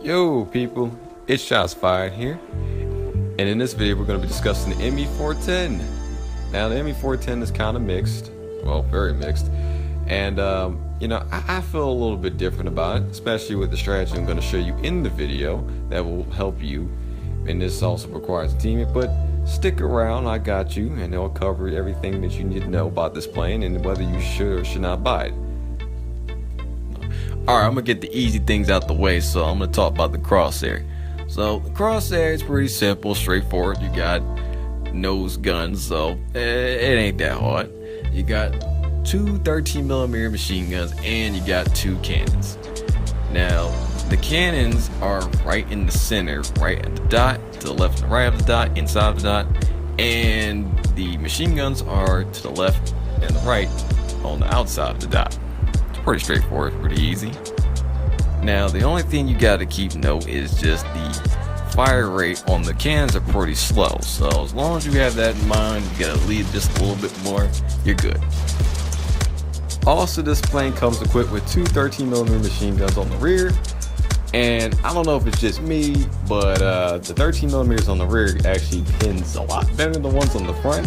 Yo people, it's ShotsFiredhd here, and in this video we're going to be discussing the ME410. Now the ME410 is kind of mixed, well, very mixed, and I feel a little bit different about it, especially with the strategy I'm going to show you in the video that will help you. And this also requires a teammate, but stick around, I got you, and I'll cover everything that you need to know about this plane and whether you should or should not buy it. Alright, I'm gonna get the easy things out the way, so I'm gonna talk about the Crosshair. So the Crosshair is pretty simple, straightforward. You got nose guns, so it ain't that hard. You got two 13mm machine guns and you got two cannons. Now the cannons are right in the center, right at the dot, to the left and right of the dot, inside of the dot, and the machine guns are to the left and the right on the outside of the dot. Pretty straightforward, pretty easy. Now the only thing you got to keep note is just the fire rate on the cannons are pretty slow, so as long as you have that in mind, you gotta lead just a little bit more, you're good. Also, this plane comes equipped with two 13mm machine guns on the rear, and I don't know if it's just me, but the 13mm on the rear actually pins a lot better than the ones on the front,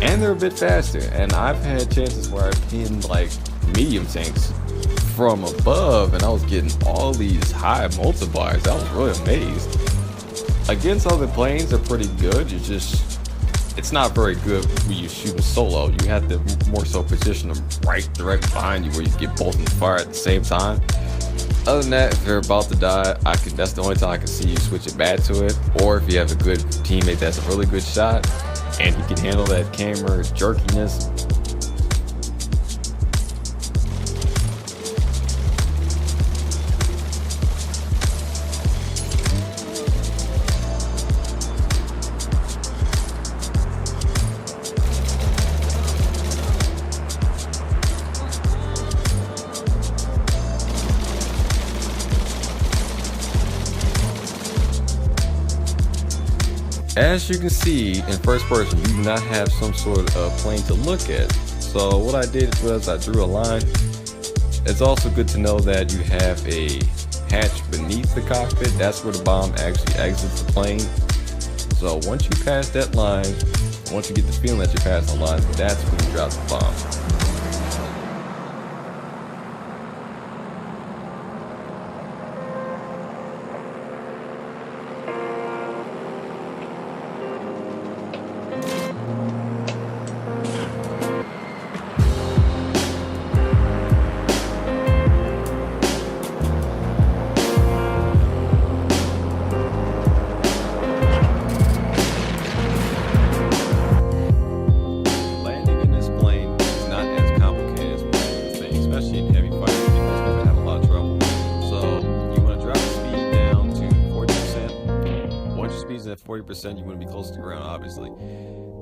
and they're a bit faster. And I've had chances where I pinned like medium tanks from above and I was getting all these high multipliers. I was really amazed. Against other planes, they're pretty good. It's not very good when you shoot a solo. You have to more so position them right direct behind you where you get both of them fire at the same time. Other than that, if they're about to die, that's the only time I can see you switch it back to it. Or if you have a good teammate that's a really good shot and he can handle that camera jerkiness. As you can see, in first person, you do not have some sort of plane to look at. So what I did was I drew a line. It's also good to know that you have a hatch beneath the cockpit. That's where the bomb actually exits the plane. So once you pass that line, once you get the feeling that you passed the line, that's when you drop the bomb. At 40%, you want to be close to the ground, obviously.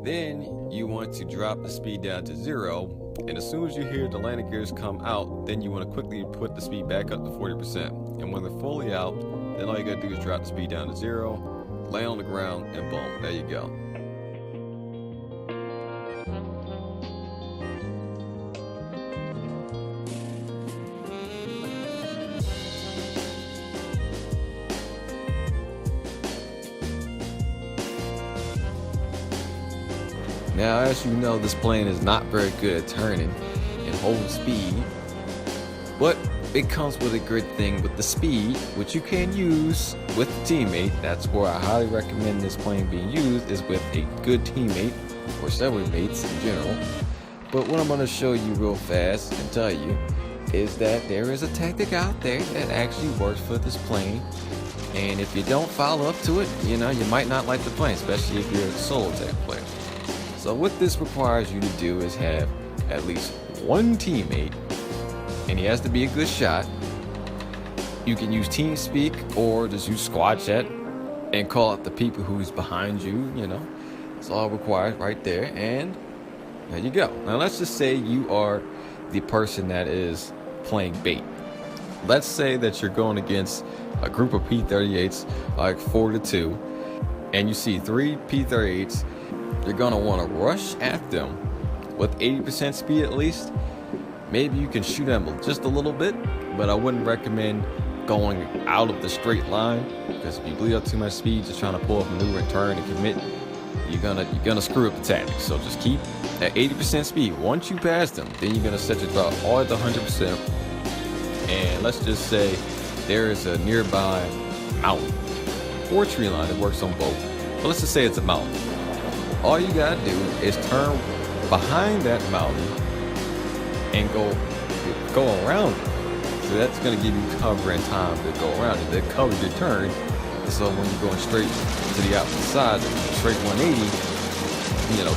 Then you want to drop the speed down to 0, and as soon as you hear the landing gears come out, then you want to quickly put the speed back up to 40%. And when they're fully out, then all you gotta do is drop the speed down to 0, lay on the ground, and boom, there you go. Now, as you know, this plane is not very good at turning and holding speed, but it comes with a good thing with the speed, which you can use with a teammate. That's where I highly recommend this plane being used, is with a good teammate, or several mates in general. But what I'm going to show you real fast and tell you is that there is a tactic out there that actually works for this plane. And if you don't follow up to it, you might not like the plane, especially if you're a solo tech player. So what this requires you to do is have at least one teammate, and he has to be a good shot. You can use TeamSpeak or just use squad chat and call out the people who's behind you, It's all required right there, and there you go. Now let's just say you are the person that is playing bait. Let's say that you're going against a group of P-38s, like 4-2, and you see 3 P-38s. You're gonna want to rush at them with 80% speed at least. Maybe you can shoot them just a little bit, but I wouldn't recommend going out of the straight line, because if you bleed up too much speed just trying to pull up, maneuver, and turn and commit, you're gonna screw up the tactics. So just keep at 80% speed. Once you pass them, then you're gonna set your throttle all at the 100%. And let's just say there is a nearby mountain or tree line that works on both. But let's just say it's a mountain. All you gotta do is turn behind that mountain and go around it. So that's gonna give you cover and time to go around it. That covers your turn. So when you're going straight to the opposite side, straight 180,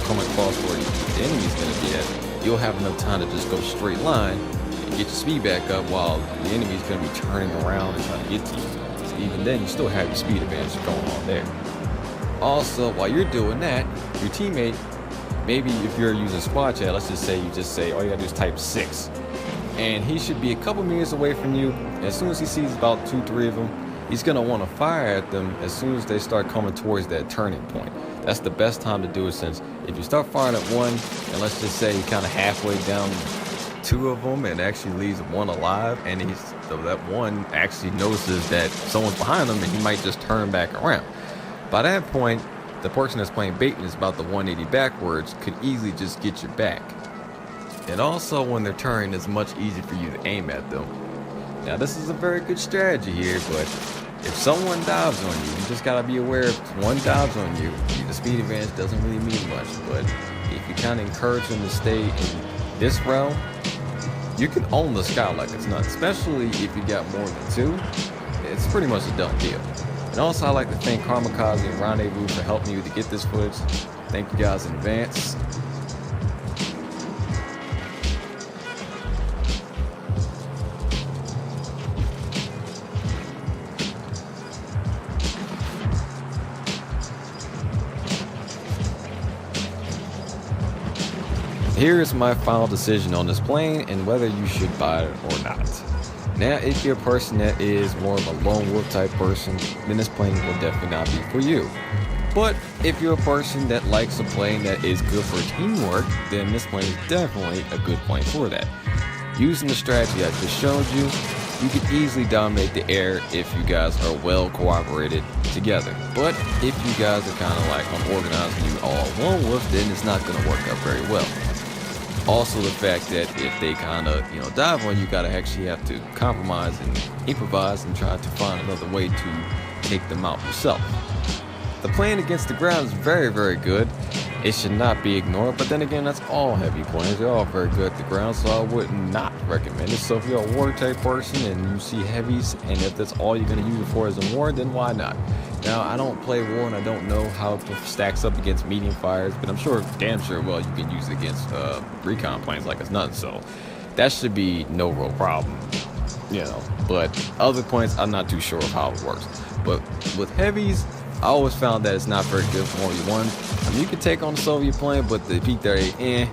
coming across where the enemy's gonna be at, you'll have enough time to just go straight line and get your speed back up while the enemy's gonna be turning around and trying to get to you. So even then, you still have your speed advantage going on there. Also, while you're doing that, your teammate, maybe if you're using squad chat, let's just say all you gotta do is type 6. And he should be a couple meters away from you. And as soon as he sees about 2-3 of them, he's gonna want to fire at them as soon as they start coming towards that turning point. That's the best time to do it, since if you start firing at one, and let's just say you're kind of halfway down 2 of them and actually leaves one alive, and that one actually notices that someone's behind them, and he might just turn back around. By that point, the person that's playing bait and is about the 180 backwards could easily just get your back. And also, when they're turning, it's much easier for you to aim at them. Now, this is a very good strategy here, but if someone dives on you, you just gotta be aware if one dives on you, the speed advantage doesn't really mean much. But if you kind of encourage them to stay in this realm, you can own the sky like it's nothing, especially if you got more than 2. It's pretty much a done deal. And also, I'd like to thank Kamikaze and Rendezvous for helping you to get this footage. Thank you guys in advance. Here is my final decision on this plane and whether you should buy it or not. Now, if you're a person that is more of a lone wolf type person, then this plane will definitely not be for you. But if you're a person that likes a plane that is good for teamwork, then this plane is definitely a good plane for that. Using the strategy I just showed you, you can easily dominate the air if you guys are well cooperated together. But if you guys are kind of like unorganized and you all lone wolf, then it's not going to work out very well. Also, the fact that if they kind of, dive on you, gotta actually have to compromise and improvise and try to find another way to take them out yourself. The plane against the ground is very, very good. It should not be ignored, but then again, that's all heavy planes. They're all very good at the ground, so I would not recommend it. So if you're a war type person and you see heavies, and if that's all you're gonna use it for is a war, then why not? Now, I don't play war and I don't know how it stacks up against medium fires, but I'm damn sure, well, you can use it against recon planes like it's nothing, so that should be no real problem, But other planes, I'm not too sure of how it works. But with heavies, I always found that it's not very good for 1v1. I mean, you can take on the Soviet plane, but the P-38,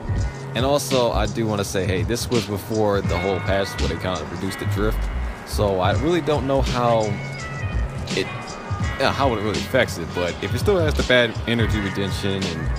And also, I do want to say, hey, this was before the whole patch where they kind of reduced the drift, so I really don't know how it really affects it. But if it still has the bad energy retention and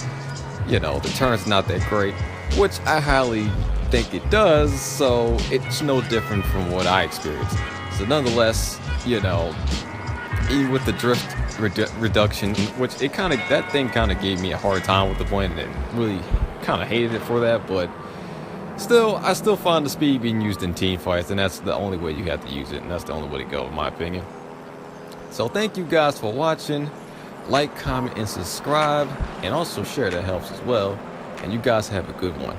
the turn's not that great, which I highly think it does, so it's no different from what I experienced. So nonetheless, even with the drift reduction, which that thing kind of gave me a hard time with the plane and really kind of hated it for that, but I still find the speed being used in team fights, and that's the only way you have to use it, and that's the only way to go, in my opinion. So thank you guys for watching. Like, comment, and subscribe, and also share. That helps as well. And you guys have a good one.